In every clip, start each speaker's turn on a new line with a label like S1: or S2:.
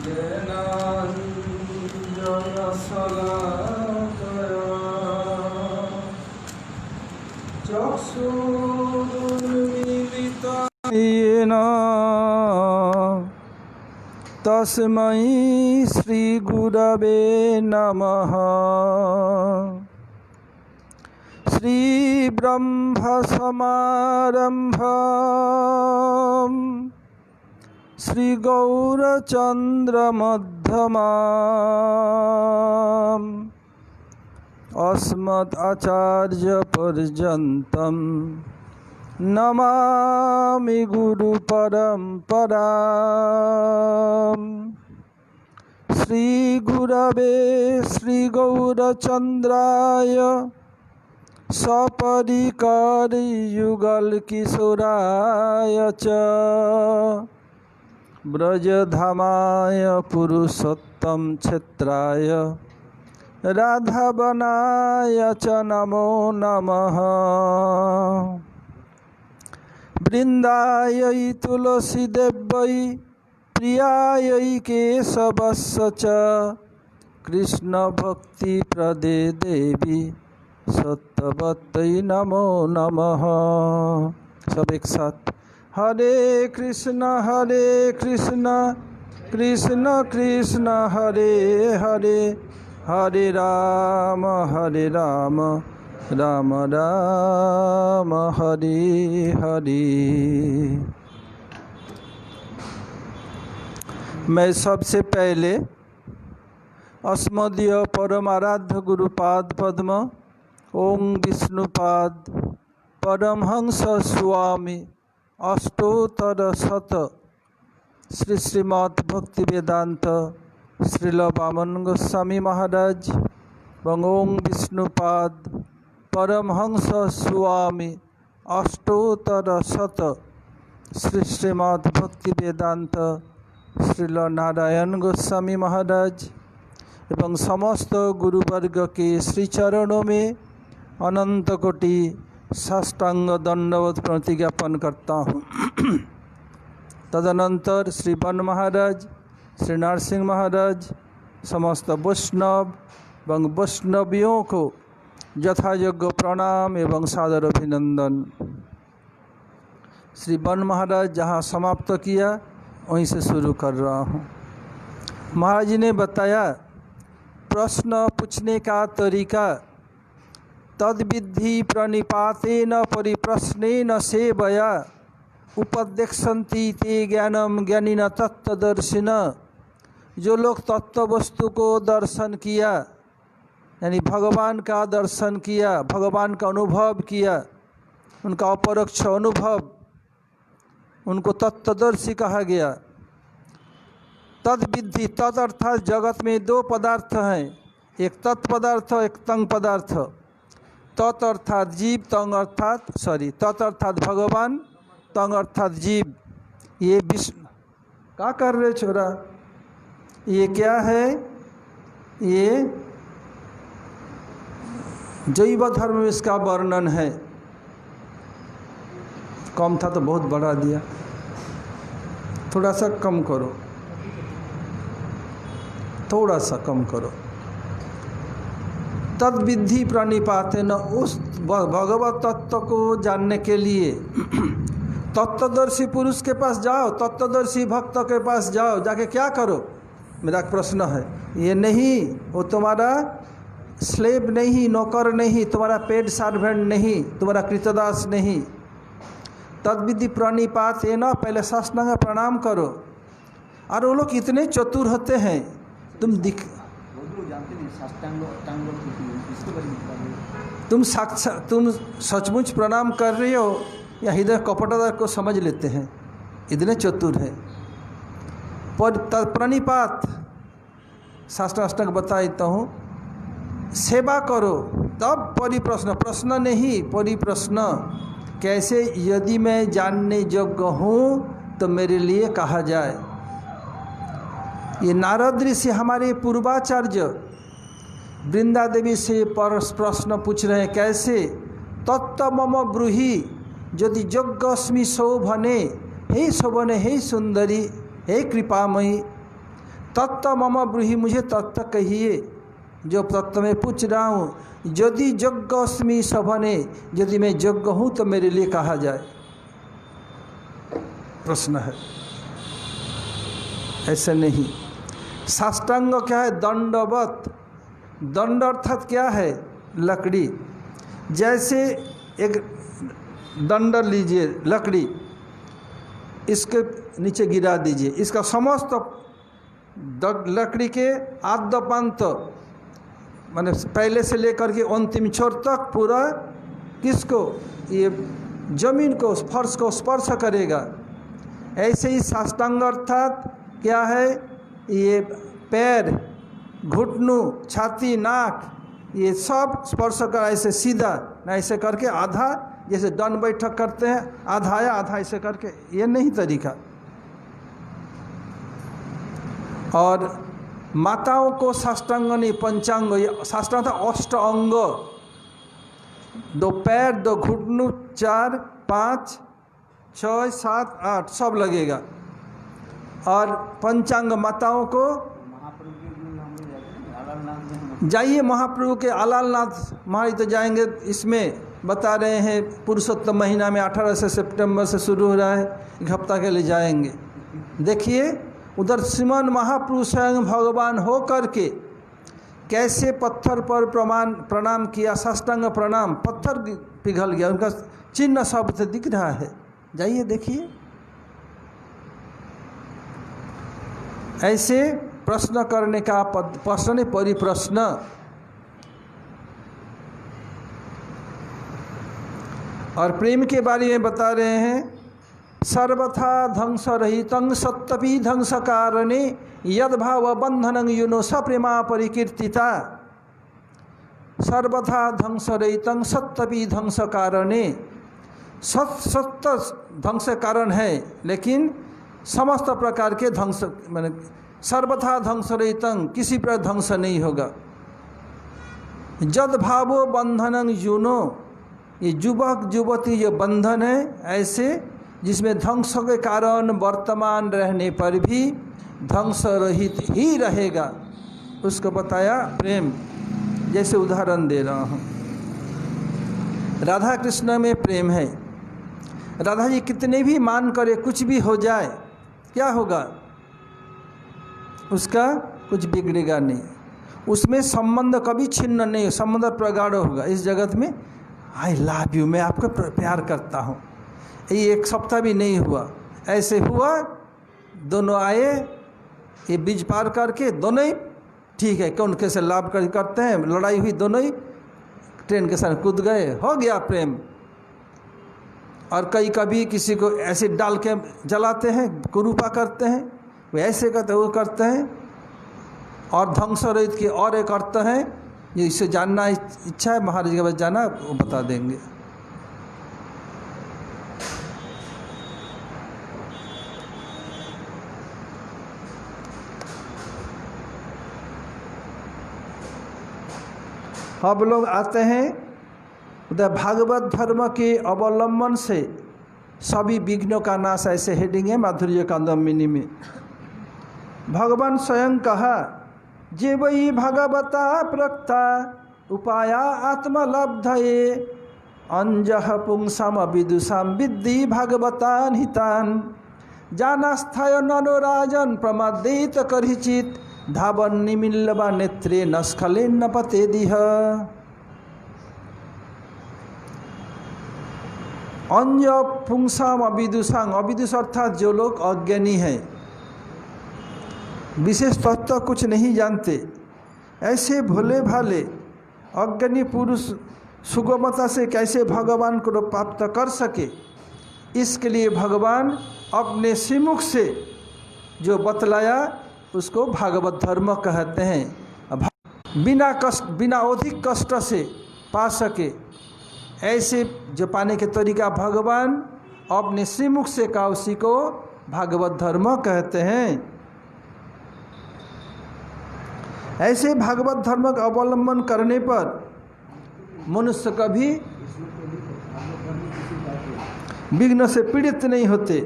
S1: येन तस्मै श्रीगुरवे नमः। श्रीब्रह्मसमारम्भाम् श्रीगौरचन्द्रमध्यमाम् अस्मदाचार्यपर्यन्तं नमामि गुरुपरम्पराम्। श्रीगुरवे श्रीगौरचन्द्राय सपरिकरयुगलकिशोराय च ब्रजधामाय पुरुषोत्तम क्षेत्राय राधावनाय च नमो नमः। वृन्दायै तुलसीदेव्यै प्रियायै केशवस्य च कृष्णभक्तिप्रदे देवी सत्यवत्यै नमो नमः। सब एक साथ। हरे कृष्ण कृष्ण कृष्ण हरे हरे, हरे राम राम राम हरे हरे। मैं सबसे पहले अस्मदीय परमाराध्य गुरुपाद पद्म ओम विष्णुपाद परमहंस स्वामी अष्टोत्तर शत श्री श्रीमद् भक्ति वेदांत श्रील वामन गोस्वामी महाराज एवं ओम विष्णुपाद परमहंस स्वामी अष्टोत्तर शत श्री श्रीमद् भक्ति वेदांत श्रील नारायण गोस्वामी महाराज एवं समस्त गुरुवर्ग के श्री चरणों में अनंत कोटि साष्टांग दंडवत प्रणति ज्ञापन करता हूँ। तदनंतर श्री वन महाराज, श्री नरसिंह महाराज, समस्त वैष्णव एवं वैष्णवियों को यथायोग्य प्रणाम एवं सादर अभिनंदन। श्री वन महाराज जहाँ समाप्त किया वहीं से शुरू कर रहा हूँ। महाराज जी ने बताया प्रश्न पूछने का तरीका तद्विद्धि प्रणिपातेन परिप्रश्नेन सेवया उपदेक्षन्ति ते ज्ञानम ज्ञानिन तत्वदर्शिन। जो लोग तत्व वस्तु को दर्शन किया यानी भगवान का दर्शन किया, भगवान का अनुभव किया, उनका अपरोक्ष अनुभव, उनको तत्वदर्शी कहा गया। तद्विद्धि, तद अर्थात जगत में दो पदार्थ हैं, एक तत्पदार्थ एक तंग पदार्थ। तत् अर्थात जीव, तंग अर्थात तत् अर्थात भगवान, तंग अर्थात जीव। ये विष्णु क्या कर रहे छोरा, ये क्या है? ये जैव धर्म में इसका वर्णन है। कम था तो बहुत बढ़ा दिया, थोड़ा सा कम करो, थोड़ा सा कम करो। तद्विद्धि प्रणिपातेन, उस भगवत तत्व को जानने के लिए तत्वदर्शी पुरुष के पास जाओ, तत्वदर्शी भक्त के पास जाओ, जाके क्या करो? मेरा प्रश्न है। ये नहीं, वो तुम्हारा स्लेव नहीं, नौकर नहीं, तुम्हारा पेड सर्वेंट नहीं, तुम्हारा कृतदास नहीं। तद्विद्धि प्रणिपातेन, पहले साष्टांग प्रणाम करो। और वो लोग इतने चतुर होते हैं, तुम तुम सचमुच प्रणाम कर रही हो या हृदय कपटता को समझ लेते हैं, इतने चतुर हैं। प्रणिपात साष्टांग बताता हूँ। सेवा करो तब परिप्रश्न, प्रश्न नहीं परिप्रश्न। कैसे? यदि मैं जानने योग्य हूँ तो मेरे लिए कहा जाए। ये नारद ऋषि हमारे पूर्वाचार्य वृंदा देवी से प्रश्न पूछ रहे हैं। कैसे? तत्व मम ब्रूहि यदि यज्ञस्मि शोभने, हे शोभने, हे सुंदरी, हे कृपामयी, तत्व मम ब्रूहि, मुझे तत्व कहिए, जो तत्व में पूछ रहा हूँ। यदि यज्ञ अस्मि सभने, यदि मैं यज्ञ हूँ तो मेरे लिए कहा जाए, प्रश्न है। ऐसे नहीं। साष्टांग क्या है? दंडवत। दंड अर्थात क्या है? लकड़ी। जैसे एक दंड लीजिए, लकड़ी, इसके नीचे गिरा दीजिए, इसका समस्त लकड़ी के आद्यपांत माने पहले से लेकर के अंतिम छोर तक पूरा किसको? ये जमीन को, फर्श को स्पर्श करेगा। ऐसे ही साष्टांग अर्थात क्या है? ये पैर, घुटनों, छाती, नाक, ये सब स्पर्श कर, ऐसे सीधा ना, ऐसे करके आधा, जैसे दंड बैठक करते हैं, आधा या आधा ऐसे करके, ये नहीं तरीका। और माताओं को साष्टांग नहीं, पंचांग। ये साष्टांग था अष्ट अंग, 2 पैर, 2 घुटनों, 4, 5, 6, 7, 8 सब लगेगा। और पंचांग माताओं को जाइए महाप्रभु के आलालनाथ महाराज तो जाएंगे। इसमें बता रहे हैं पुरुषोत्तम महीना में 18 से सितंबर से शुरू हो रहा है, 1 हफ्ता के लिए जाएंगे। देखिए उधर श्रीमान महाप्रभु स्वयं भगवान हो करके कैसे पत्थर पर प्रणाम किया, साष्टांग प्रणाम, पत्थर पिघल गया, उनका चिन्ह सब से दिख रहा है। जाइए देखिए। ऐसे प्रश्न करने का प्रश्न नहीं, परिप्रश्न। और प्रेम के बारे में बता रहे हैं, सर्वथा ध्वंस रहितं सत्तपि ध्वंस कारणे यद्भाव बंधनं युनो सप्रेमा परिकीर्तिता। सर्वथा ध्वंस रहितं सत्तपि ध्वंस कारणे, सत्य ध्वंस कारण है, लेकिन समस्त प्रकार के ध्वंस माने सर्वथा ध्वंस रहितं, किसी पर ध्वंस नहीं होगा। जद भावो बंधनं युनो, ये युवक युवती जो बंधन है ऐसे जिसमें ध्वंस के कारण वर्तमान रहने पर भी ध्वंस रहित ही रहेगा, उसको बताया प्रेम। जैसे उदाहरण दे रहा हूँ, राधा कृष्ण में प्रेम है। राधा जी कितने भी मान करे, कुछ भी हो जाए, क्या होगा? उसका कुछ बिगड़ेगा नहीं, उसमें संबंध कभी छिन्न नहीं, संबंध प्रगाढ़ होगा। इस जगत में आई लव यू, मैं आपको प्यार करता हूँ, ये 1 सप्ताह भी नहीं हुआ। ऐसे हुआ, दोनों आए, ये बीच पार करके दोनों ही ठीक है, कौन कैसे लाभ करते हैं, लड़ाई हुई, दोनों ही ट्रेन के साथ कूद गए, हो गया प्रेम। और कई कभी किसी को ऐसे डाल के जलाते हैं, कुरूपा करते हैं, वो ऐसे करते वो करते हैं। और ध्वंस रहित के और एक अर्थ है, ये इसे जानना इच्छा है, महाराज के पास जाना, वो बता देंगे। अब लोग आते हैं उधर भागवत धर्म के अवलंबन से सभी विघ्नों का नाश, ऐसे हेडिंग है माधुर्य कादम्बिनी में। भगवान स्वयं कहा, जे वही भगवता प्रक्ता उपाया आत्मलब्धये अंजह पुंसाम विदुषाम विद्धि भगवतान हितान जानास्थाय नरोराजन प्रमादेत करिचित धावन निमिल्लवा नेत्रे नस्खले न पते दिह। अंज पुंसाम अविदुषांग, अविदुष अर्थात जो लोग अज्ञानी हैं, विशेष तत्व कुछ नहीं जानते, ऐसे भोले भाले अज्ञानी पुरुष सुगमता से कैसे भगवान को प्राप्त कर सके, इसके लिए भगवान अपने श्रीमुख से जो बतलाया उसको भागवत धर्म कहते हैं। बिना कष्ट, बिना अधिक कष्ट से पा सके, ऐसे जो पाने के तरीका भगवान अपने श्रीमुख से कहा, उसी को भागवत धर्म कहते हैं। ऐसे भागवत धर्म का अवलंबन करने पर मनुष्य कभी विघ्न से पीड़ित नहीं होते।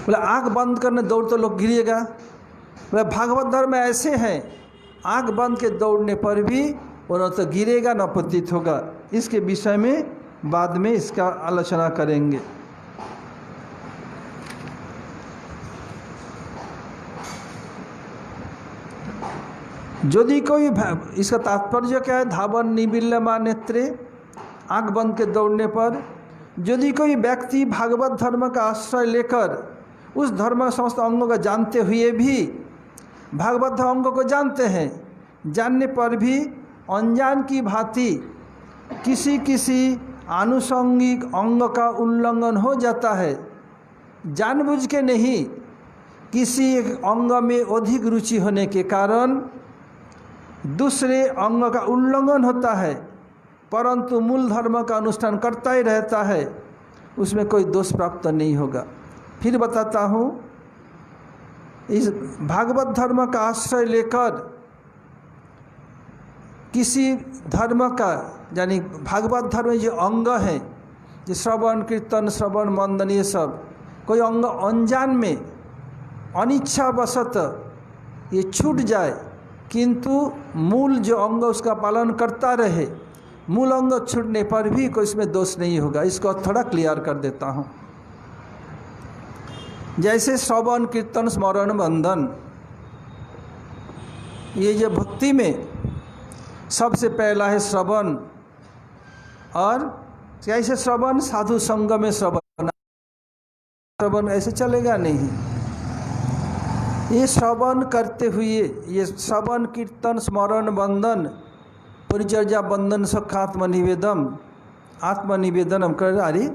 S1: बोले आँख बंद करने दौड़ तो लोग गिरेगा। बोले भागवत धर्म में ऐसे हैं, आँख बंद के दौड़ने पर भी वो न तो गिरेगा न पतित होगा। इसके विषय में बाद में इसका आलोचना करेंगे। यदि कोई, इसका तात्पर्य क्या है, धावन निबिल्लमा नेत्रे, आँख बंद के दौड़ने पर यदि कोई व्यक्ति भागवत धर्म का आश्रय लेकर उस धर्म के समस्त अंगों को जानते हुए भी, भागवत धर्म अंगों को जानते हैं, जानने पर भी अनजान की भांति किसी किसी आनुषंगिक अंग का उल्लंघन हो जाता है, जानबूझ के नहीं, किसी एक अंग में अधिक रुचि होने के कारण दूसरे अंग का उल्लंघन होता है, परंतु मूल धर्म का अनुष्ठान करता ही रहता है, उसमें कोई दोष प्राप्त नहीं होगा। फिर बताता हूँ, इस भागवत धर्म का आश्रय लेकर किसी धर्म का, यानी भागवत धर्म जो अंग है, जो श्रवण कीर्तन श्रवण मंदन ये सब, कोई अंग अनजान में अनिच्छावशत ये छूट जाए, किंतु मूल जो अंग उसका पालन करता रहे, मूल अंग छूटने पर भी कोई इसमें दोष नहीं होगा। इसको थोड़ा क्लियर कर देता हूँ। जैसे श्रवण कीर्तन स्मरण बंधन, ये जो भक्ति में सबसे पहला है श्रवण, और कैसे श्रवण, साधु संग में श्रवण, श्रवण ऐसे चलेगा नहीं। ये श्रवण करते हुए, ये श्रवण कीर्तन स्मरण बंधन परिचर्या बंधन सख आत्मनिवेदनम कर, अरे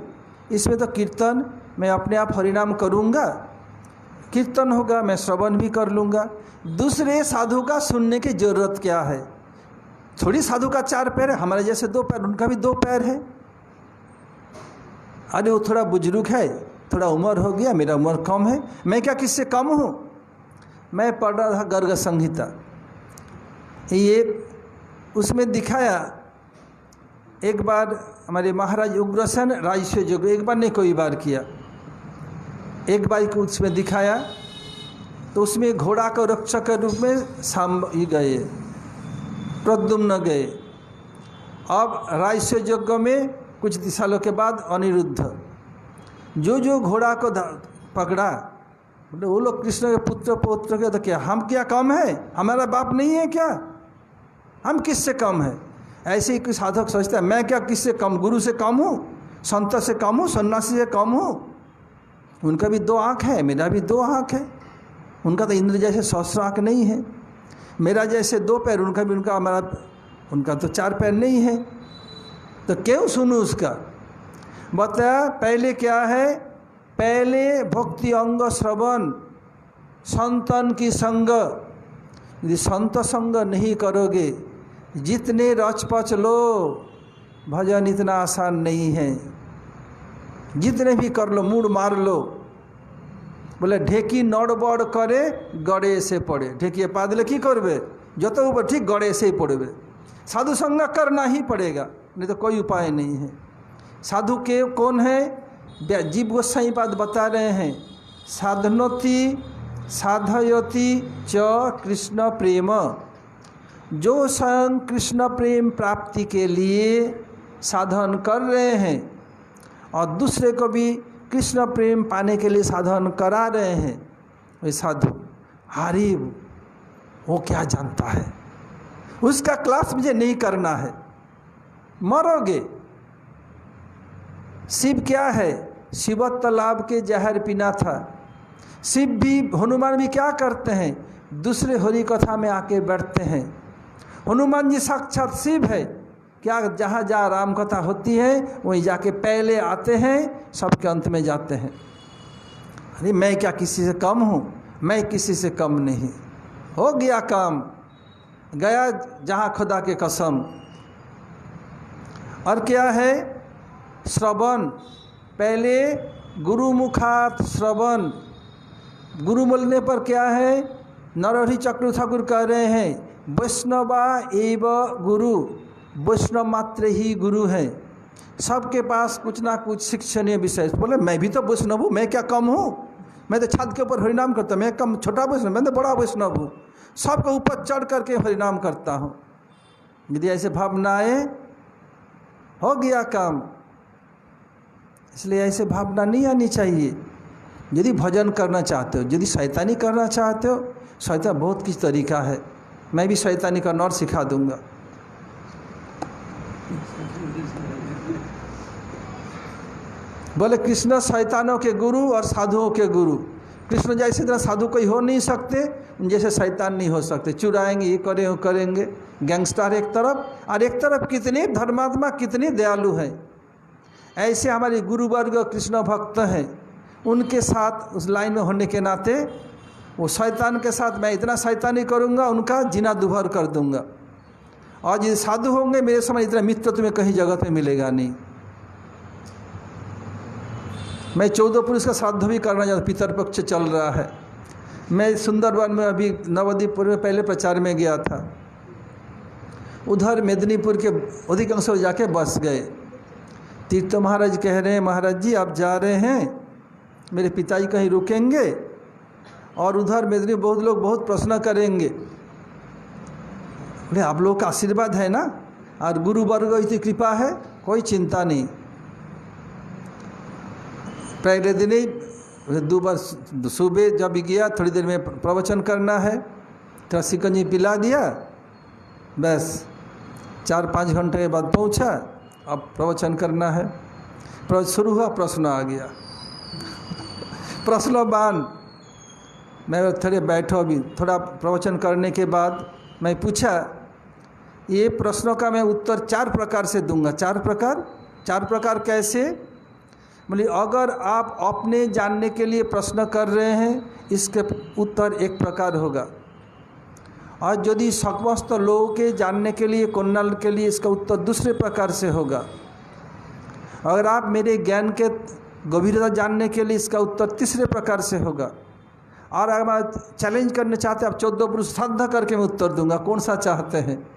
S1: इसमें तो कीर्तन मैं अपने आप हरिनाम करूँगा, कीर्तन होगा, मैं श्रवण भी कर लूँगा, दूसरे साधु का सुनने की जरूरत क्या है? थोड़ी साधु का 4 पैर है, हमारे जैसे 2 पैर, उनका भी 2 पैर है। अरे वो थोड़ा बुजुर्ग है, थोड़ा उम्र हो गया, मेरा उम्र कम है, मैं क्या किससे कम हूँ? मैं पढ़ रहा था गर्ग संहिता, ये उसमें दिखाया, एक बार हमारे महाराज उग्रसेन राजस्व योग, एक बार नहीं कई बार किया, एक बार को उसमें दिखाया, तो उसमें घोड़ा को रक्षक के रूप में सांब गए, प्रद्युम्न गए। अब राजस्व यज्ञ में कुछ सालों के बाद अनिरुद्ध, जो घोड़ा को पकड़ा, वो लोग कृष्ण के पुत्र पौत्र के, तो क्या हम क्या कम है? हमारा बाप नहीं है क्या? हम किससे कम है? ऐसे ही कोई साधक सोचता है मैं क्या किससे कम, गुरु से कम हूँ, संत से कम हूँ, सन्यासी से कम हूँ? उनका भी 2 आँख है, मेरा भी 2 आँख है, उनका तो इंद्र जैसे 100 आँख नहीं है, मेरा जैसे 2 पैर, उनका भी, उनका तो 4 पैर नहीं है, तो क्यों सुनूं उसका? बताया पहले क्या है, पहले भक्ति अंग श्रवण, संतन की संग, यदि संत संग नहीं करोगे, जितने रचपच लो, भजन इतना आसान नहीं है, जितने भी कर लो, मूड मार लो। बोले ढेकी नड़बड़ करे गड़े से पड़े, ढेकिए पादले की करबे, जो तो ऊपर ठीक गड़े से ही पड़े, साधु संग करना ही पड़ेगा, नहीं तो कोई उपाय नहीं है। साधु के कौन है? जीव गोसाई बात बता रहे हैं, साधनोति साधयति च कृष्ण प्रेम, जो स्वयं कृष्ण प्रेम प्राप्ति के लिए साधन कर रहे हैं और दूसरे को भी कृष्ण प्रेम पाने के लिए साधन करा रहे हैं, वे साधु, अरे वो क्या जानता है, उसका क्लास मुझे नहीं करना है, मरोगे। शिव क्या है? शिव तालाब के जहर पीना था। शिव भी, हनुमान भी क्या करते हैं? दूसरे हरि कथा में आके बैठते हैं। हनुमान जी साक्षात शिव है, क्या जहाँ जहाँ राम कथा होती है वहीं जाके पहले आते हैं, सबके अंत में जाते हैं। अरे मैं क्या किसी से कम हूँ? मैं किसी से कम नहीं, हो गया काम, गया जहाँ खुदा के कसम। और क्या है? श्रवण, पहले गुरुमुखात श्रवण, गुरु बोलने पर क्या है? नरहरि चक्र ठाकुर कह रहे हैं वैष्णवा एव गुरु, वैष्णव मात्र ही गुरु हैं, सबके पास कुछ ना कुछ शिक्षणीय विषय। बोले मैं भी तो वैष्णव हूँ, मैं क्या कम हूँ? मैं तो छत के ऊपर हरिनाम करता हूँ, मैं कम छोटा वैष्णव, मैं तो बड़ा वैष्णव हूँ, सबके ऊपर चढ़ करके हरिनाम करता हूँ। यदि ऐसे भावना आए हो गया काम। इसलिए ऐसे भावना नहीं आनी चाहिए। यदि भजन करना चाहते हो, यदि शैतानी करना चाहते हो, शैतान बहुत किस तरीका है, मैं भी शैतानी करना और सिखा दूंगा। बोले कृष्ण शैतानों के गुरु और साधुओं के गुरु। कृष्ण जैसे तरह साधु कोई हो नहीं सकते, जैसे शैतान नहीं हो सकते। चुराएंगे, ये करें वो करेंगे, गैंगस्टर एक तरफ, और एक तरफ कितने धर्मात्मा, कितने दयालु हैं। ऐसे हमारे गुरुवर्ग कृष्ण भक्त हैं, उनके साथ उस लाइन में होने के नाते वो शैतान के साथ मैं इतना शैतानी करूँगा, उनका जीना दुभर कर दूँगा। और यदि साधु होंगे, मेरे समय इतना मित्र तुम्हें कहीं जगत में मिलेगा नहीं। मैं 14 पुरुष का श्राद्ध भी करना चाहता, पितरपक्ष चल रहा है। मैं सुंदरवन में अभी नवदीपुर में पहले प्रचार में गया था, उधर मेदिनीपुर के अधिकांश जाके बस गए। तीर्थ महाराज कह रहे हैं, महाराज जी आप जा रहे हैं, मेरे पिताजी कहीं रुकेंगे और उधर मेदिनी बहुत लोग बहुत प्रश्न करेंगे। बोले आप लोग का आशीर्वाद है ना, और गुरु वर्ग इतनी कृपा है, कोई चिंता नहीं। पहले दिन ही 2 बार सुबह जब गया, थोड़ी देर में प्रवचन करना है, थोड़ा सिकंजी पिला दिया, बस 4-5 घंटे के बाद पहुंचा, अब प्रवचन करना है। प्रवचन शुरू हुआ, प्रश्न आ गया, प्रश्नवान। मैं थोड़े बैठो, अभी थोड़ा प्रवचन करने के बाद मैं पूछा, ये प्रश्नों का मैं उत्तर 4 प्रकार से दूंगा। 4 प्रकार कैसे? बोले अगर आप अपने जानने के लिए प्रश्न कर रहे हैं, इसके उत्तर एक प्रकार होगा, और यदि समस्त लोगों के जानने के लिए, कल्याण के लिए, इसका उत्तर दूसरे प्रकार से होगा। अगर आप मेरे ज्ञान के गंभीरता जानने के लिए, इसका उत्तर तीसरे प्रकार से होगा। और अगर आप चैलेंज करना चाहते हैं, आप 14 पुरुष श्रद्धा करके मैं उत्तर दूंगा, कौन सा चाहते हैं?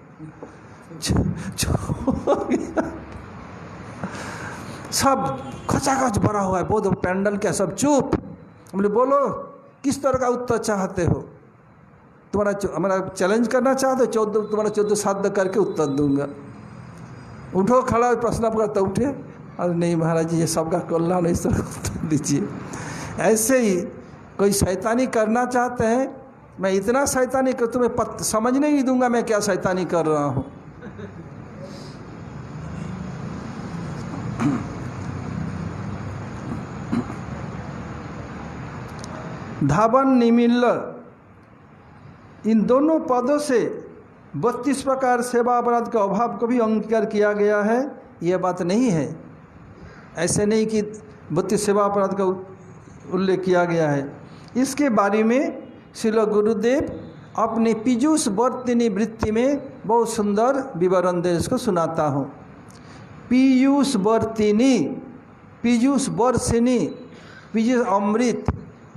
S1: सब खचाखच भरा हुआ है, बहुत पैंडल क्या, सब चुप। बोले बोलो किस तरह का उत्तर चाहते हो? तुम्हारा हमारा चैलेंज करना चाहते हो, 14 तुम्हारा 14 श्राद्ध करके उत्तर दूंगा। उठो, खड़ा प्रश्न करता उठे, अरे नहीं महाराज जी ये सबका कल्याण, इस तरह उत्तर दीजिए। ऐसे ही कोई शैतानी करना चाहते हैं, मैं इतना शैतानी कर तुम्हें समझने नहीं दूंगा मैं क्या शैतानी कर रहा हूँ। धावन निमिल्ल, इन दोनों पदों से 32 प्रकार सेवा अपराध के अभाव को भी अंगीकार किया गया है। यह बात नहीं है, ऐसे नहीं कि 32 सेवा अपराध का उल्लेख किया गया है। इसके बारे में श्रील गुरुदेव अपने पीयूष वर्तिनी वृत्ति में बहुत सुंदर विवरण दे, इसको सुनाता हूँ। पीयूष वर्तिनी, पीयूष वर्षिनी, पीयूष अमृत,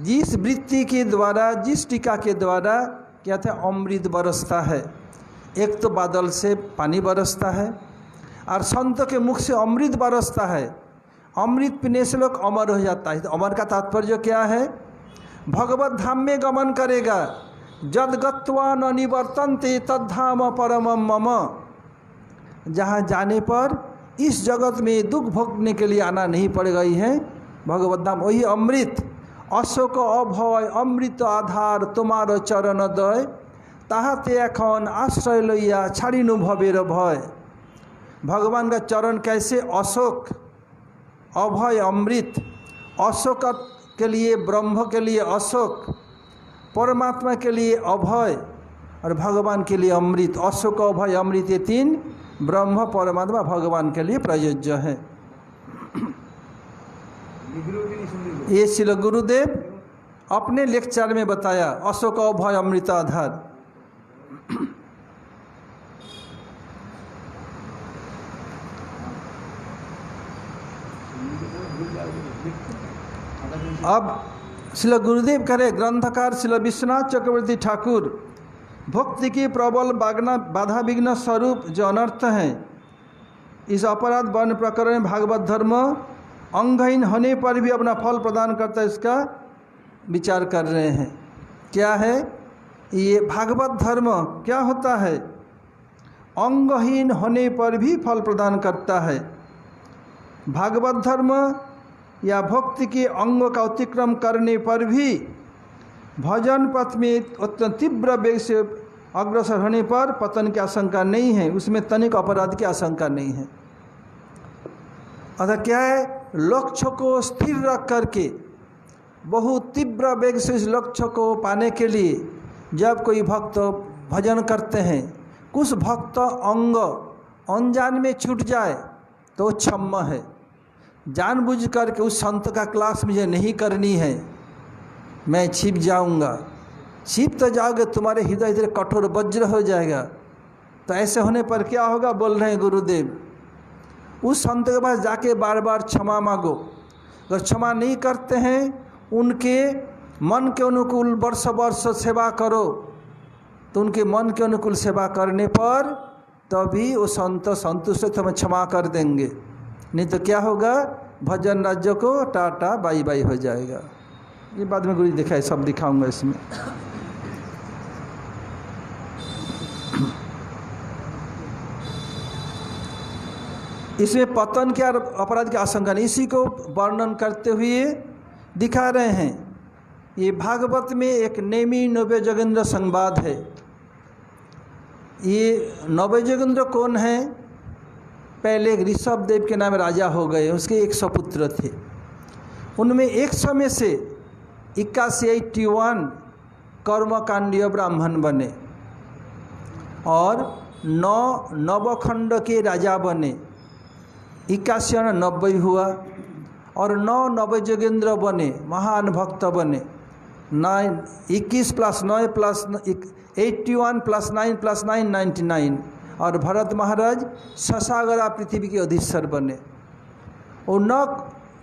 S1: जिस वृत्ति के द्वारा, जिस टीका के द्वारा क्या था अमृत बरसता है। एक तो बादल से पानी बरसता है, और संत के मुख से अमृत बरसता है। अमृत पीने से लोग अमर हो जाता है। तो अमर का तात्पर्य क्या है? भगवत धाम में गमन करेगा। जद गत्वा न निवर्तन्ते तद्धाम परमम मम, जहाँ जाने पर इस जगत में दुख भोगने के लिए आना नहीं पड़ेगा। ही है भगवत धाम, वही अमृत। अशोक अभय अमृत आधार तुम्हारो चरण दय, ताहाते एखन आश्रय लइया छाड़िनु भवेर भय। भगवान का चरण कैसे? अशोक, अभय अमृत। अशोक के लिए, ब्रह्म के लिए अशोक, परमात्मा के लिए अभय, और भगवान के लिए अमृत। अशोक अभय अमृत, ये 3 ब्रह्म परमात्मा भगवान के लिए प्रयोज्य है। ये श्री गुरुदेव अपने लेक्चर में बताया, अशोक अभय अमृत आधार। अब श्री गुरुदेव करे, ग्रंथकार श्री विश्वनाथ चक्रवर्ती ठाकुर भक्ति की प्रबल बाधा विघ्न स्वरूप जो अनर्थ हैं, इस अपराध वर्ण प्रकरण में भागवत धर्म अंगहीन होने पर भी अपना फल प्रदान करता है, इसका विचार कर रहे हैं। क्या है ये भागवत धर्म? क्या होता है? अंगहीन होने पर भी फल प्रदान करता है। भागवत धर्म या भक्ति के अंग का अतिक्रम करने पर भी भजन पथ में अत्यंत तीव्र वेग से अग्रसर होने पर पतन की आशंका नहीं है, उसमें तनिक अपराध की आशंका नहीं है। अतः क्या है, लक्ष्य को स्थिर रख करके बहुत तीव्र वेग से इस लक्ष्य को पाने के लिए जब कोई भक्त भजन करते हैं, कुछ भक्त अंग अनजान में छूट जाए तो क्षम्य है। जानबूझ करके उस संत का क्लास मुझे नहीं करनी है, मैं छिप जाऊंगा, छिप तो जाओगे तुम्हारे हृदय इधर कठोर वज्र हो जाएगा। तो ऐसे होने पर क्या होगा, बोल रहे हैं गुरुदेव, उस संत के पास जाके बार बार क्षमा मांगो। अगर क्षमा नहीं करते हैं, उनके मन के अनुकूल वर्ष वर्ष सेवा करो, तो उनके मन के अनुकूल सेवा करने पर तभी वो संत संतुष्ट तुम्हें क्षमा कर देंगे। नहीं तो क्या होगा, भजन राज्य को टाटा बाई बाई हो जाएगा। ये बाद में गुरु दिखाए, सब दिखाऊंगा इसमें। इसमें पतन के अपराध की आशंका नहीं, इसी को वर्णन करते हुए दिखा रहे हैं। ये भागवत में एक नेमी नवजोगेंद्र संवाद है। ये नवजोगेंद्र कौन है? पहले एक ऋषभ देव के नाम राजा हो गए, उसके 100 पुत्र थे। उनमें 100 में से 81 कर्मकांडीय ब्राह्मण बने और 9 नवखंड के राजा बने। 81 90 हुआ और 9 नवजोगेंद्र बने, महान भक्त बने। 21 + 9 + 81 + 9 + 9 99। और भरत महाराज ससागरा पृथ्वी के अधीश्वर बने। और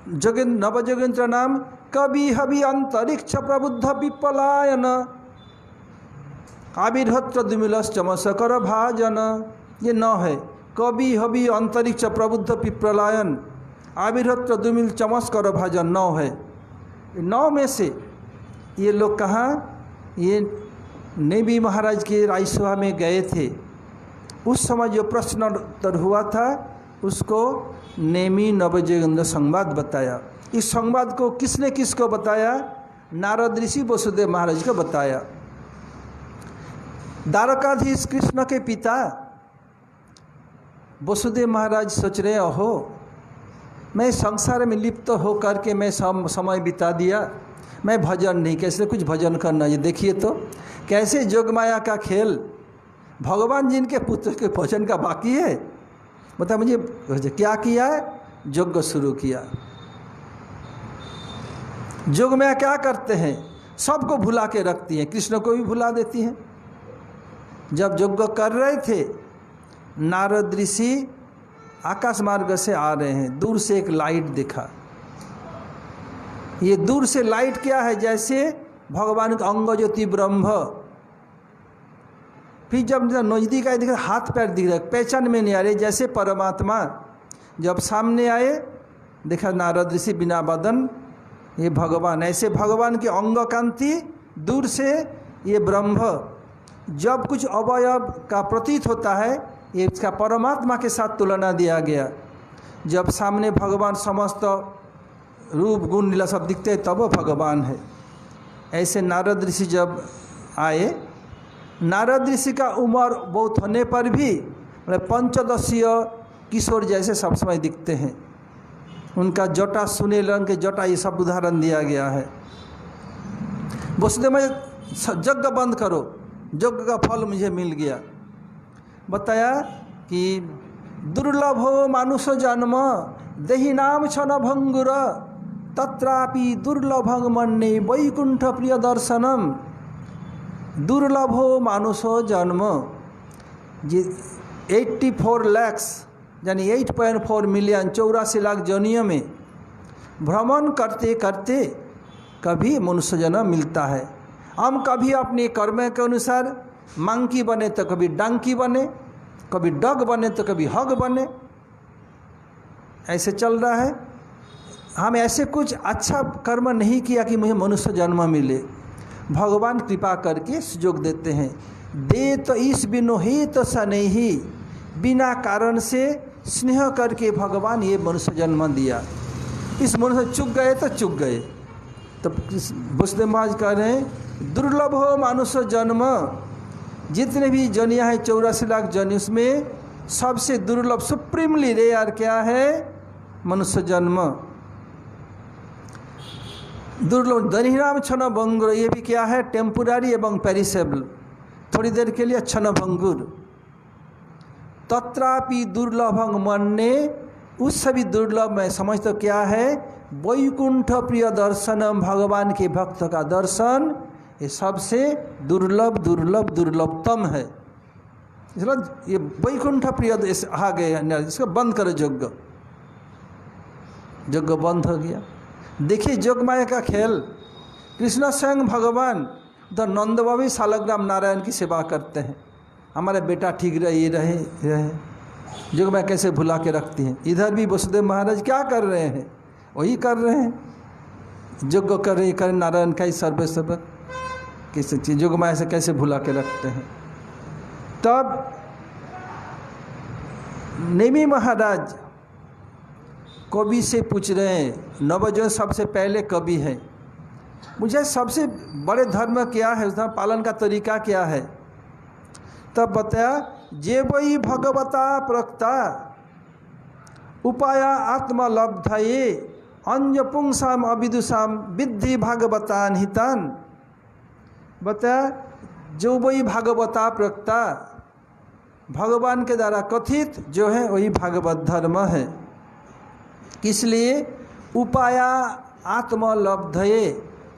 S1: नवजोगेंद्र नाम कवि हवि अंतरिक्ष प्रबुद्ध विपलायन आविर्हत्र द्विमिलस चमसकर भाजन। ये 9 है, कवि हवि अंतरिक्ष प्रबुद्ध विप्रलायन आविर्हत्र द्विमिल चमस्कर भाजन 9 है। 9 में से ये लोग कहाँ, ये नेमी महाराज के राजसभा में गए थे। उस समय जो प्रश्न उत्तर हुआ था उसको नेमी नवजोगेंद्र संवाद बताया। इस संवाद को किसने किसको बताया? नारद ऋषि वसुदेव महाराज को बताया। द्वारकाधीश कृष्ण के पिता वसुदेव महाराज सोच रहे, ओहो मैं संसार में लिप्त हो करके मैं समय बिता दिया, मैं भजन नहीं, कैसे कुछ भजन करना। ये देखिए तो कैसे जोगमाया का खेल, भगवान जी इनके पुत्र के भजन का बाकी है। बता मुझे क्या किया है? यज्ञ शुरू किया। जोगमाया क्या करते हैं, सबको भुला के रखती हैं, कृष्ण को भी भुला देती हैं। जब यज्ञ कर रहे थे, नारद ऋषि आकाश मार्ग से आ रहे हैं, दूर से एक लाइट दिखा। ये दूर से लाइट क्या है, जैसे भगवान का अंग ज्योति ब्रह्म। फिर जब नजदीक आए, देखा हाथ पैर दिख रहे, पहचान में नहीं आ रहे, जैसे परमात्मा। जब सामने आए, देखा नारद ऋषि बिना बदन, ये भगवान। ऐसे भगवान के अंग कांति, दूर से ये ब्रह्म। जब कुछ अवयव का प्रतीत होता है, ये इसका परमात्मा के साथ तुलना दिया गया। जब सामने भगवान समस्त रूप गुण लीला सब दिखते हैं, तब वो भगवान है। ऐसे नारद ऋषि जब आए, नारद ऋषि का उम्र बहुत होने पर भी मतलब 15 किशोर जैसे सब समय दिखते हैं। उनका जटा सुनेल रंग के जटा, ये सब उदाहरण दिया गया है। वसुदेव में यज्ञ बंद करो, यज्ञ का फल मुझे मिल गया। बताया कि दुर्लभो मानुष जन्म देहि नाम छन भंगुर तत्रापि दुर्लभं मन्ये वैकुंठ प्रिय दर्शनम। दुर्लभो मानुषो जन्म, 84 लाख यानी 8.4 मिलियन 84 लाख जनियों में भ्रमण करते करते कभी मनुष्य जन्म मिलता है। हम कभी अपने कर्म के अनुसार मंकी बने तो कभी डंकी बने, कभी डग बने तो कभी हग बने, ऐसे चल रहा है। हम ऐसे कुछ अच्छा कर्म नहीं किया कि मुझे मनुष्य जन्म मिले। भगवान कृपा करके सुयोग देते हैं। दे तो इस बिनो ही तो सनेही, बिना कारण से स्नेह करके भगवान ये मनुष्य जन्म दिया। इस मनुष्य चूक गए तो चूक गए। तो वसुदेव महाराज कह रहे हैं दुर्लभ हो मनुष्य जन्म। जितने भी जनिया है 84 लाख जन, उसमें सबसे दुर्लभ सुप्रीमली रेयर क्या है? मनुष्य जन्म। दुर्लभ दरिहराम क्षण भंगुर, ये भी क्या है? टेम्पोरारी एवं पेरिसेबल, थोड़ी देर के लिए क्षण भंगुर। तत्रापि दुर्लभंग मन्ने, उस सभी दुर्लभ में समझ तो क्या है? वैकुंठ प्रिय दर्शनम, भगवान के भक्त का दर्शन ये सबसे दुर्लभ दुर्लभ दुर्लभतम है। इसलिए ये वैकुंठ प्रिय आ गए, इसको बंद करो। यज्ञ बंद हो गया। देखिए जोग माया का खेल। कृष्ण स्वयं भगवान तो नंद बाबा सालग्राम नारायण की सेवा करते हैं, हमारे बेटा ठीक रहे। जोग माया कैसे भुला के रखती हैं। इधर भी वसुदेव महाराज क्या कर रहे हैं? वही कर रहे हैं, यज्ञ कर रहे कर नारायण का ही सर्व किसी चीज जोग माया से कैसे भुला के रखते हैं। तब नेमी महाराज कवि से पूछ रहे हैं, नवजोन सबसे पहले कवि है, मुझे सबसे बड़े धर्म क्या है, उसका पालन का तरीका क्या है? तब बताया जे वही भगवता प्रक्ता उपाया आत्मलब्धये अंजपुंसाम अविदुषाम विद्धि भागवतान हितान। बताया जो वही भागवता प्रक्ता, भगवान के द्वारा कथित जो है वही भागवत धर्म है। किस लिए? उपाया आत्मलब्धये,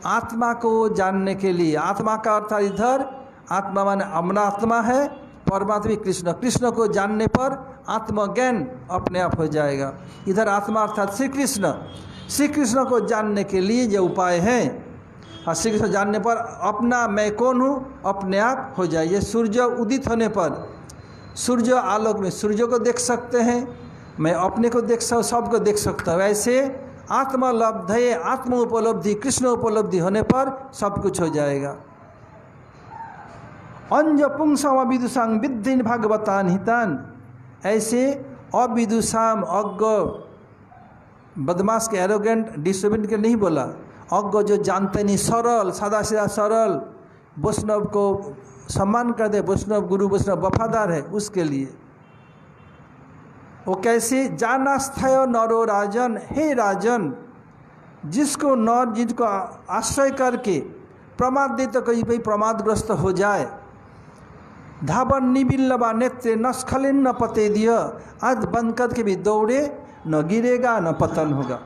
S1: आत्मा को जानने के लिए। आत्मा का अर्थात इधर आत्मा माने अमनात्मा है, परमात्मा कृष्ण। कृष्ण को जानने पर आत्मज्ञान अपने आप हो जाएगा। इधर आत्मा अर्थात श्री कृष्ण। श्री कृष्ण को जानने के लिए जो उपाय हैं, और श्री कृष्ण जानने पर अपना मैं कौन हूँ अपने आप हो जाए। ये सूर्य उदित होने पर सूर्य आलोक में सूर्य को देख सकते हैं, मैं अपने को देख सकता, सबको देख सकता हूँ। ऐसे आत्मलब्ध है, आत्म उपलब्धि कृष्ण उपलब्धि होने पर सब कुछ हो जाएगा। अंज पुंसाम अविदुषाम विद्धि भागवतान हितान। ऐसे अविदुषाम अज्ञ, बदमाश के एरोगेंट डिसोबेंट के नहीं बोला, अज्ञ जो जानते नहीं, सरल सादा सीधा सरल वैष्णव को सम्मान कर दे, वैष्णव गुरु वैष्णव वफादार है उसके लिए। वो कैसे? जानास्थय नरो राजन, हे राजन, जिसको नर जिसको आश्रय करके प्रमाद दे तो कहीं कहीं प्रमादग्रस्त हो जाए। धावन निबिल्लबा नेत्रे नस्खलिन न पते दिया, आज बंद करके भी दौड़े न गिरेगा न पतन होगा।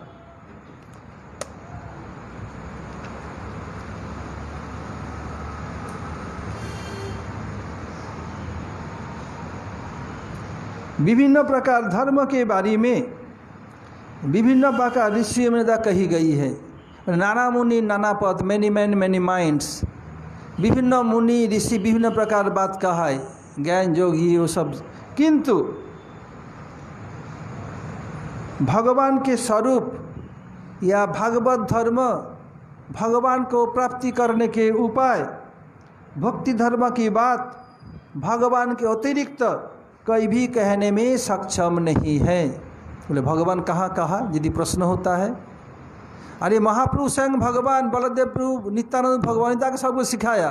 S1: विभिन्न प्रकार धर्म के बारे में विभिन्न प्रकार ऋषि में कही गई है। नाना मुनि नाना पद, मैनी मैन मैनी माइंड्स। विभिन्न मुनि ऋषि विभिन्न प्रकार बात कहा है, ज्ञान योगी वो सब। किंतु भगवान के स्वरूप या भागवत धर्म, भगवान को प्राप्ति करने के उपाय, भक्ति धर्म की बात भगवान के अतिरिक्त कोई भी कहने में सक्षम नहीं है। बोले भगवान कहाँ कहा? यदि प्रश्न होता है, अरे महाप्रभु स्वयं भगवान बलदेव प्रभु नित्यानंद भगवानिता को सबको सिखाया,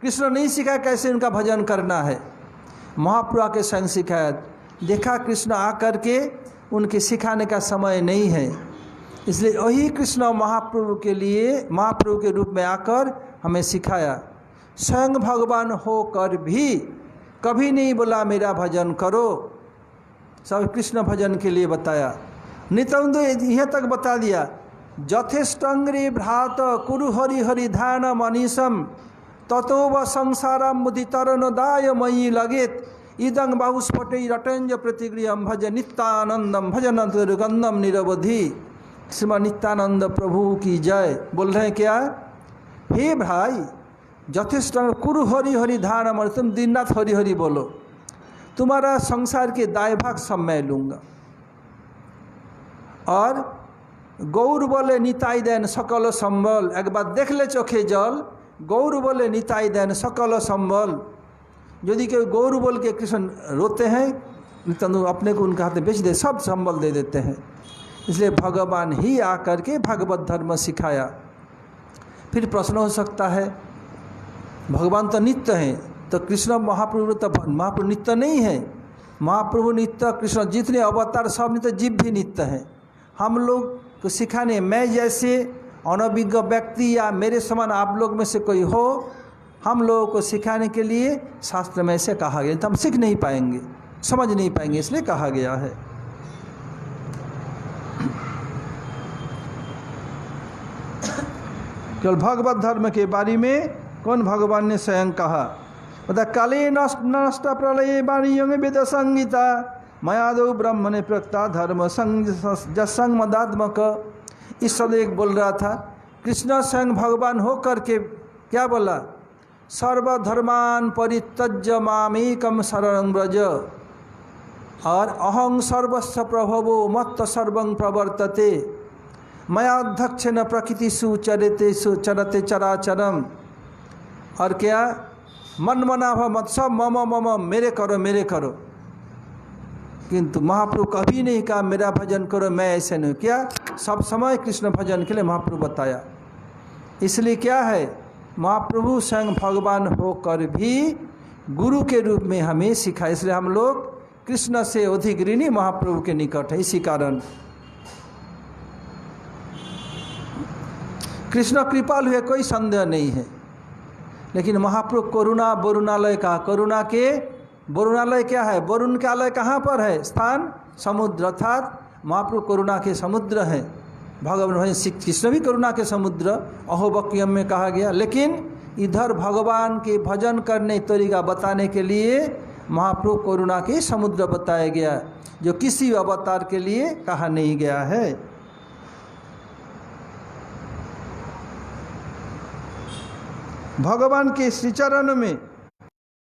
S1: कृष्ण नहीं सिखाया कैसे उनका भजन करना है। महाप्रभु आके स्वयं सिखाया। देखा कृष्ण आकर के उनके सिखाने का समय नहीं है, इसलिए वही कृष्ण महाप्रभु के लिए महाप्रभु के रूप में आकर हमें सिखाया। स्वयं भगवान होकर भी कभी नहीं बोला मेरा भजन करो, सब कृष्ण भजन के लिए बताया। नित्यानंद यह तक बता दिया, जथेष्टंग्री भ्रात कुरु हरि हरि ध्यान मनीषम ततो व संसारम मुदितरन दाय मयि लगेत इदंग बाहुस्फटे रटंज प्रतिगृहम भज नित्यानंदम भजन गंधम निरवधि। श्रीमद नित्यानंद प्रभु की जय। बोल रहे हैं क्या? हे भाई, जथेष्ट कुरु हरि हरि ध्यान मन, तुम दिन रात हरि हरि बोलो, तुम्हारा संसार के दाय भाग सब मैं लूँगा। और गौर बोले निताई देन सकल संबल, एक बार देख ले चोखे जल, गौर बोले निताई देन सकल संबल। यदि कोई गौर बोल के कृष्ण रोते हैं, नित्यानंद अपने को उनके हाथ में बेच दे, सब संबल दे देते हैं। इसलिए भगवान ही आकर के भागवत धर्म सिखाया। फिर प्रश्न हो सकता है, भगवान तो नित्य हैं, तो कृष्ण महाप्रभु तो महाप्रभु नित्य नहीं है। महाप्रभु नित्य, कृष्ण जितने अवतार सब नित्य, जीव भी नित्य हैं। हम लोग को सिखाने, मैं जैसे अनभिज्ञ व्यक्ति या मेरे समान आप लोग में से कोई हो, हम लोगों को सिखाने के लिए शास्त्र में ऐसे कहा गया, तो हम सीख नहीं पाएंगे, समझ नहीं पाएंगे, इसलिए कहा गया है। केवल भगवत धर्म के बारे में कौन भगवान ने स्वयं कहा, बता काले नष्ट प्रलय वाणी वेद संगीता मयादो ब्रह्म ने प्रक्ता धर्म संग मदात्मक। इस शब्द एक बोल रहा था, कृष्ण स्वयं भगवान हो करके क्या बोला, सर्वधर्मान परित्यज्य मामेकम शरणं व्रज, और अहं सर्वस्व प्रभवो मत्त सर्वं प्रवर्तते मयाध्यक्षेन प्रकृतिषु चरते चराचरम। और क्या, मन मनाभ मत, सब मम मम, मेरे करो। किंतु महाप्रभु कभी नहीं कहा मेरा भजन करो, मैं ऐसे नहीं। क्या, सब समय कृष्ण भजन के लिए महाप्रभु बताया। इसलिए क्या है, महाप्रभु स्वयं भगवान होकर भी गुरु के रूप में हमें सिखाया। इसलिए हम लोग कृष्ण से अधिक ऋणी महाप्रभु के निकट है। इसी कारण कृष्ण कृपालु है, कोई संदेह नहीं है। लेकिन महाप्रभु करुणा वरुणालय का, करुणा के वरुणालय क्या है, वरुण का आलय कहाँ पर है, स्थान समुद्र, अर्थात महाप्रभु करुणा के समुद्र हैं। भगवान कृष्ण भी करुणा के समुद्र अहोबक्यम में कहा गया। लेकिन इधर भगवान के भजन करने तरीका बताने के लिए महाप्रभु करुणा के समुद्र बताया गया, जो किसी अवतार के लिए कहा नहीं गया है। भगवान के श्रीचरण में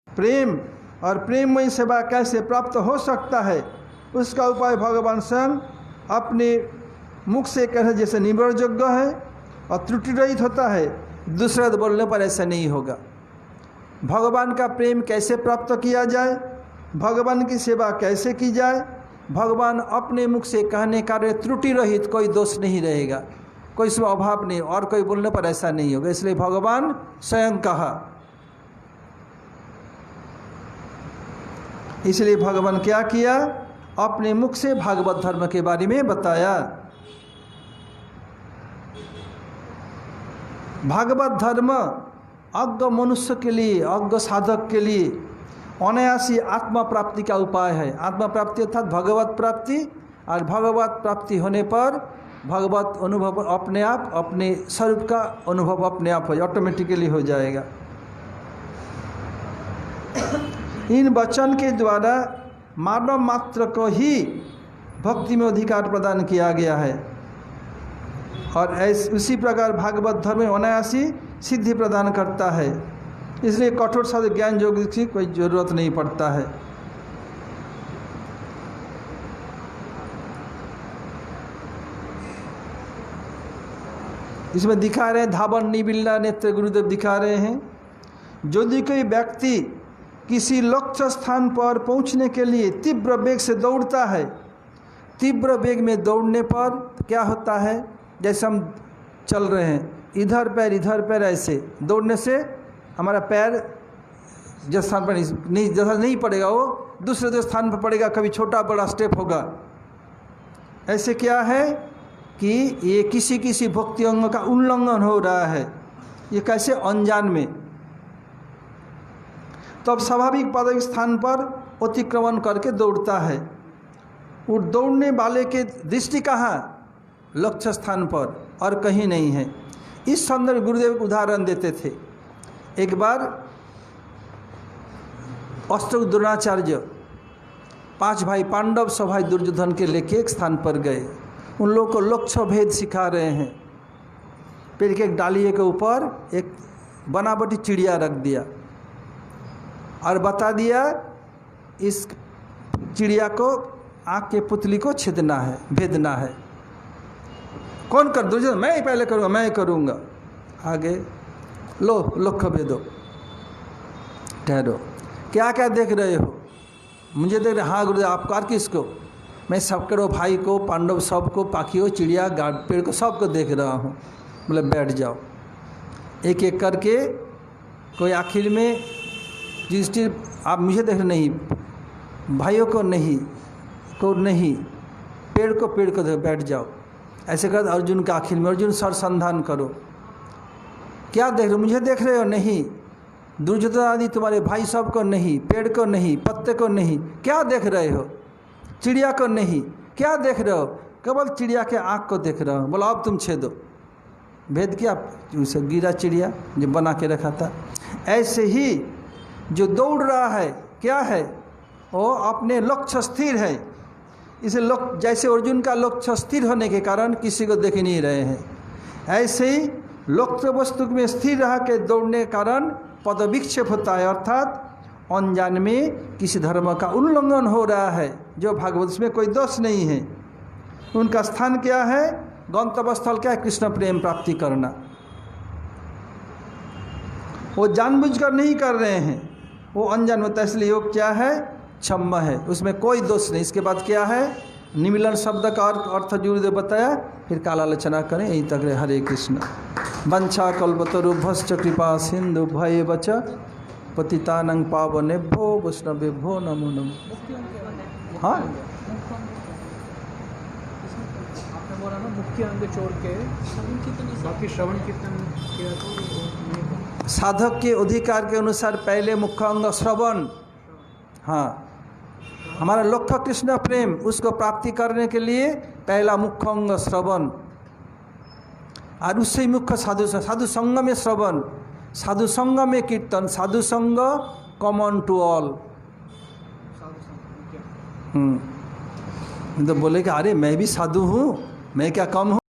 S1: प्रेम और प्रेममयी सेवा कैसे प्राप्त हो सकता है, उसका उपाय भगवान स्वयं अपने मुख से कह, जैसे निर्भरयोग्य है और त्रुटि रहित होता है, दूसरे बोलने पर ऐसा नहीं होगा। भगवान का प्रेम कैसे प्राप्त किया जाए, भगवान की सेवा कैसे की जाए, भगवान अपने मुख से कहने का त्रुटि रहित, कोई दोष नहीं रहेगा, कोई इसमें अभाव नहीं, और कोई बोलने पर ऐसा नहीं होगा। इसलिए भगवान स्वयं कहा। इसलिए भगवान क्या किया, अपने मुख से भागवत धर्म के बारे में बताया। भागवत धर्म अज्ञ मनुष्य के लिए, अज्ञ साधक के लिए अनायासी आत्मा प्राप्ति का उपाय है। आत्मा प्राप्ति अर्थात भगवत प्राप्ति, और भगवत प्राप्ति होने पर भगवत अनुभव अपने आप, अपने स्वरूप का अनुभव अपने आप हो, ऑटोमेटिकली हो जाएगा। इन वचन के द्वारा मानव मात्र को ही भक्ति में अधिकार प्रदान किया गया है, और उसी प्रकार भागवत धर्म अनायासी सिद्धि प्रदान करता है। इसलिए कठोर साधक ज्ञान योग की कोई जरूरत नहीं पड़ता है। इसमें दिखा रहे हैं, धावन निबिल्ला नेत्र गुरुदेव दिखा रहे हैं, यदि कोई व्यक्ति किसी लक्ष्य स्थान पर पहुंचने के लिए तीव्र वेग से दौड़ता है, तीव्र वेग में दौड़ने पर क्या होता है, जैसे हम चल रहे हैं, इधर पैर ऐसे दौड़ने से हमारा पैर जिस स्थान पर नहीं पड़ेगा वो दूसरे स्थान पर पड़ेगा, कभी छोटा बड़ा स्टेप होगा। ऐसे क्या है कि ये किसी भक्ति अंग का उल्लंघन हो रहा है, ये कैसे अनजान में। तब स्वाभाविक पदक स्थान पर अतिक्रमण करके दौड़ता है। वो दौड़ने वाले के दृष्टि कहाँ, लक्ष्य स्थान पर और कहीं नहीं है। इस संदर्भ गुरुदेव उदाहरण देते थे। एक बार अष्टक द्रोणाचार्य 5 भाई पांडव सब भाई दुर्योधन के लेके एक स्थान पर गए। उन लोगों को लक्ष्य भेद सिखा रहे हैं। पेड़ के एक डालिए के ऊपर एक बनावटी चिड़िया रख दिया और बता दिया इस चिड़िया को आँख के पुतली को छेदना है, भेदना है। कौन कर? दुर्योधन, मैं ही पहले करूँगा, मैं ही करूँगा। आगे लो लक्ष्य भेदो, ठहरो, क्या क्या देख रहे हो? मुझे देख रहे? हाँ गुरुदेव, आपको और किसको? मैं सब करो, भाई को, पांडव सबको, पाखियों, चिड़िया, गाड़, पेड़ को, सबको देख रहा हूँ। बोले बैठ जाओ, एक एक करके। कोई आखिर में जिस आप मुझे देख रहे नहीं, भाइयों को नहीं, पेड़ को देखो, बैठ जाओ। ऐसे कर अर्जुन के आखिर में, अर्जुन सरसंधान करो, क्या देख रहे हो? मुझे देख रहे हो? नहीं। दुर्योधन आदि तुम्हारे भाई सब को नहीं, पेड़ को नहीं, पत्ते को नहीं, क्या देख रहे हो? चिड़िया को नहीं, क्या देख रहे हो? केवल चिड़िया के आँख को देख रहे हो। बोलो अब तुम छेदो। भेद किया, उसे गिरा चिड़िया जो बना के रखा था। ऐसे ही जो दौड़ रहा है, क्या है? वो अपने लक्ष्य स्थिर है। इसे जैसे अर्जुन का लक्ष्य स्थिर होने के कारण किसी को देख नहीं रहे हैं, ऐसे ही लक्ष्य वस्तु में स्थिर रह के दौड़ने के कारण पद विक्षेप होता है, अर्थात अनजान में किसी धर्म का उल्लंघन हो रहा है। जो भागवत में कोई दोष नहीं है। उनका स्थान क्या है? गंतव्य स्थल क्या है? कृष्ण प्रेम प्राप्ति करना। वो जानबूझकर नहीं कर रहे हैं, वो अनजान होता है। इसलिए योग क्या है? क्षम्य है, उसमें कोई दोष नहीं। इसके बाद क्या है? निमिलन शब्द का अर्थ गुरुदेव बताया, फिर कालालोचना करें। यहीं तक रहे। हरे कृष्ण। वंशा कल्पतरुभ्यश्च कृपा सिंधु भयेवच पतितानां पावनेभ्यो वैष्णवेभ्यो नमो नमः। हाँ,
S2: आपने बोला ना मुख्य अंग छोड़ के बाकी श्रवण कीर्तन किया तो
S1: साधक के अधिकार के अनुसार पहले मुख्य अंग श्रवण। हाँ, हमारा लक्ष्य कृष्ण प्रेम, उसको प्राप्ति करने के लिए पहला मुख्य अंग श्रवण, और उससे मुख्य साधु संग में श्रवण, साधु संग में कीर्तन, साधु संग कॉमन टू ऑल। तो बोले कि अरे मैं भी साधु हूँ, मैं क्या कम हूँ?